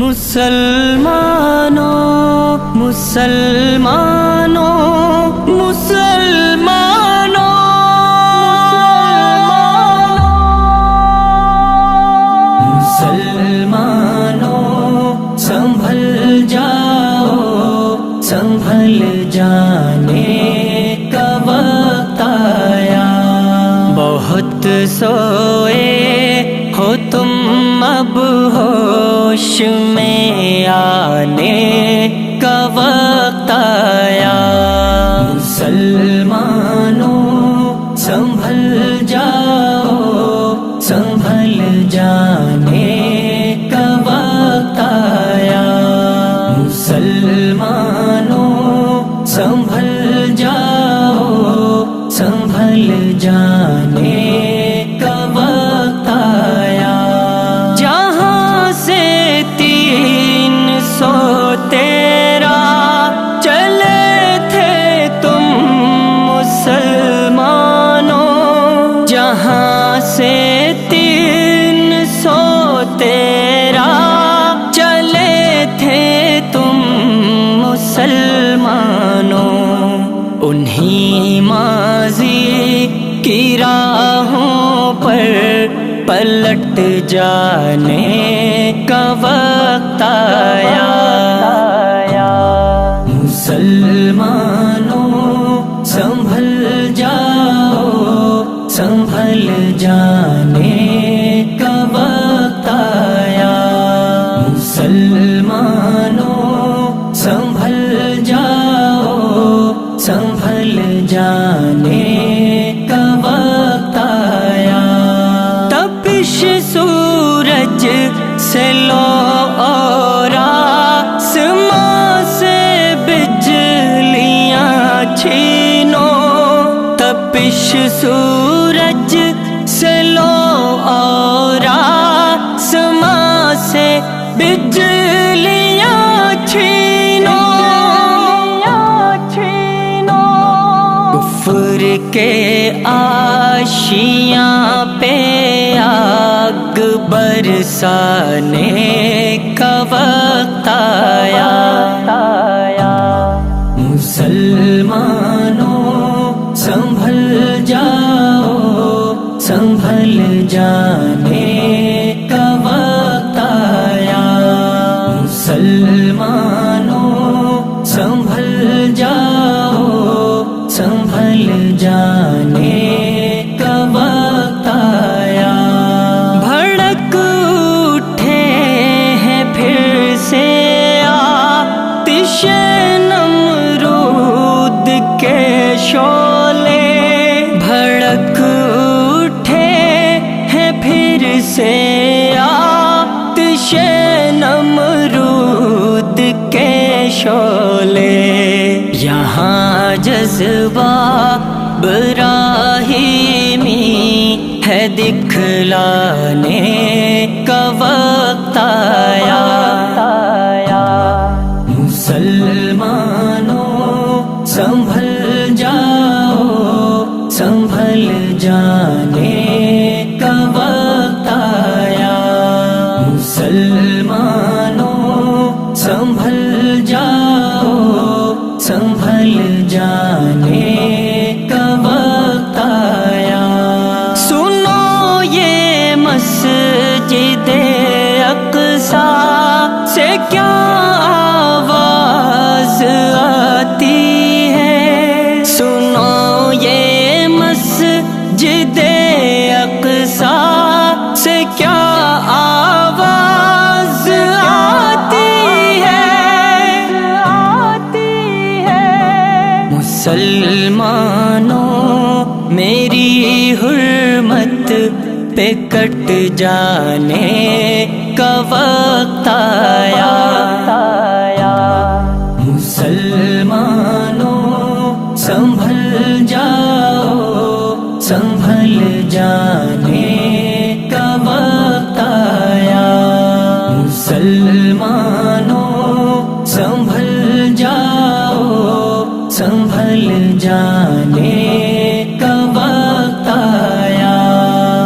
مسلمانوں مسلمانوں مسلمانوں مسلمانوں سنبھل جاؤ سنبھل جانے کا وقت آیا بہت سوئے ہو تم اب ہوش میں آنے کا وقت آیا مسلمانوں سنبھل جاؤ سنبھل جانے کا وقت آیا مسلمانوں سنبھل جاؤ سنبھل جانے کا وقت آیا جہاں سے 313 چلے تھے تم مسلمانوں جہاں سے 313 چلے تھے تم مسلمانوں انہی ماضی کی راہوں پر پلٹ جانے کا وقت آیا مسلمانوں سنبھل جاؤ سنبھل جانے کا وقت آیا مسلمانوں سنبھل جاؤ سنبھل جانے کا وقت آیا تپش سورج سے لو اور آسماں سے بجلیاں چھینو تپش سورج سے لو اور آسماں سے بجلیاں چھینو کفر کے آشیاں پہ آگ برسانے کا وقت آیا مسلمانوں سنبھل جاؤ سنبھل جانے کا وقت آیا مسلمانوں سنبھل جاؤ سنبھل جانے کا وقت آیا بھڑک اٹھے ہیں پھر سے آتش نمرود کے شعلے بھڑک اٹھے ہیں پھر سے آتش نمرود کے شعلے یہاں جذبہ ابراہیمی ہے دکھلانے کا وقت آیا مسلمانوں سنبھل جاؤ سنبھل جانے کا وقت آیا مسلمانوں سنبھل جاؤ سنبھل جانے کا وقت آیا سنو یہ مسجد اقصیٰ سے کیا آواز آتی ہے سنو یہ مسجد اقصیٰ سے کیا آواز آتی ہے مسلمانوں میری حرمت پہ کٹ جانے کا وقت آیا مسلمانوں سنبھل جاؤ سنبھل جانے کا وقت آیا مسلمانوں سنبھل جاؤ سنبھل جانے کا وقت آیا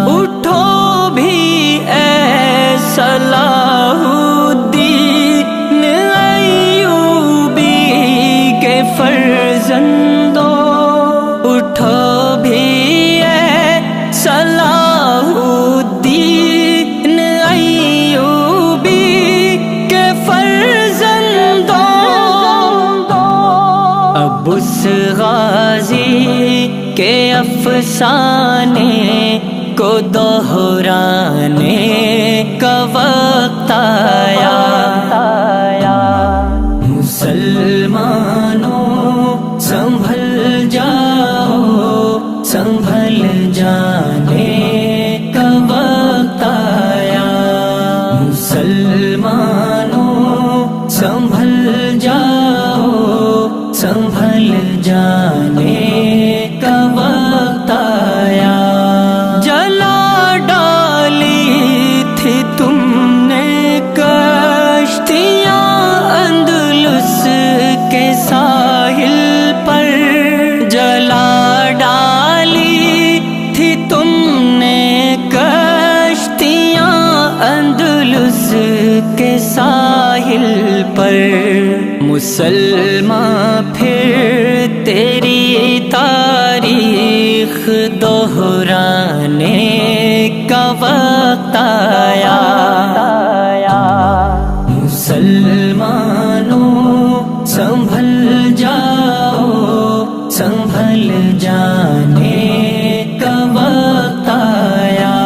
اٹھو بھی اے صلاح الدین فسانے کو دہرانے کا وقت آیا۔ مسلمانوں سنبھل جاؤ، سنبھل جانے کا وقت آیا۔ مسلمانوں سنبھل جاؤ، سنبھل جانے کا وقت آیا۔ جلا ڈالی تھی تم نے کشتیاں اندلس کے ساحل پر، جلا ڈالی تھی تم نے کشتیاں اندلس کے ساحل پر۔ مسلمان پھر تیری تاریخ دہرانے کا وقت آیا۔ مسلمانوں سنبھل جاؤ، سنبھل جانے کا وقت آیا۔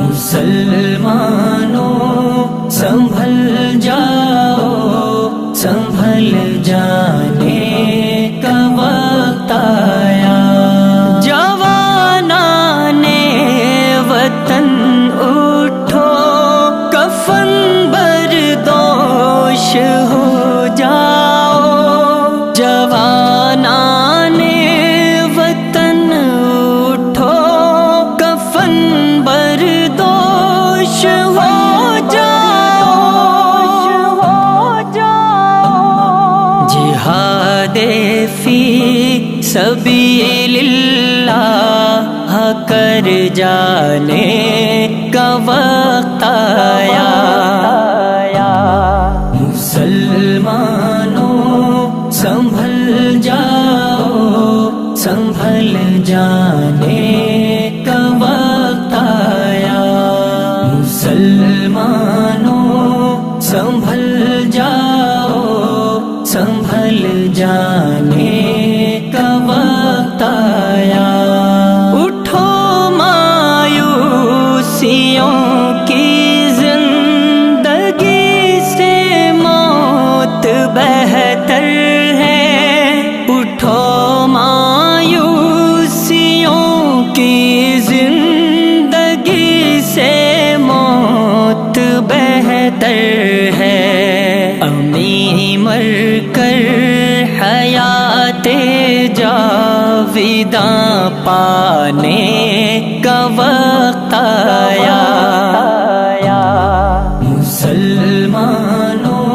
مسلمانوں سنبھل جاؤ، سنبھل جانے کا وقت آیا۔ جوانان وطن اٹھو، کفن بردوش ہو جاؤ۔ جوانان وطن اٹھو، کفن بردوش ہو جاؤ۔ جہاد فی سبیل اللہ کر جانے کا وقت آیا۔ مسلمانوں سنبھل جاؤ، سنبھل جانے کا وقت آیا۔ مسلمانوں سنبھل جاؤ، سنبھل جانے کا وقت آیا۔ اٹھو مایوسیوں کی زندگی سے موت بہتر ہے۔ اٹھو مایوسیوں کی زندگی سے موت بہتر ہے۔ امی مر کر حیات جاویداں پانے کا وقت آیا۔ مسلمانوں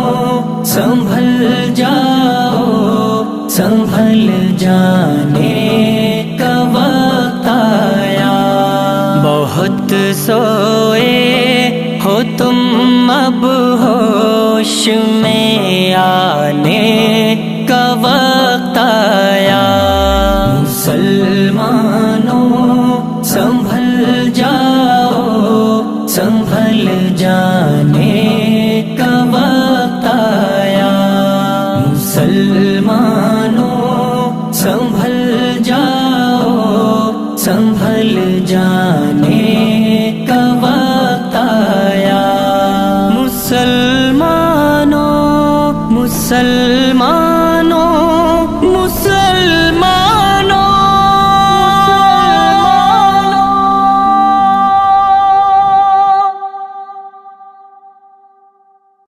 سنبھل جاؤ، سنبھل جانے کا وقت آیا۔ بہت سوئے ہو تم اب ہوش میں آنے کا وقت آیا۔ مسلمانوں سنبھل جاؤ، سنبھل جاؤ۔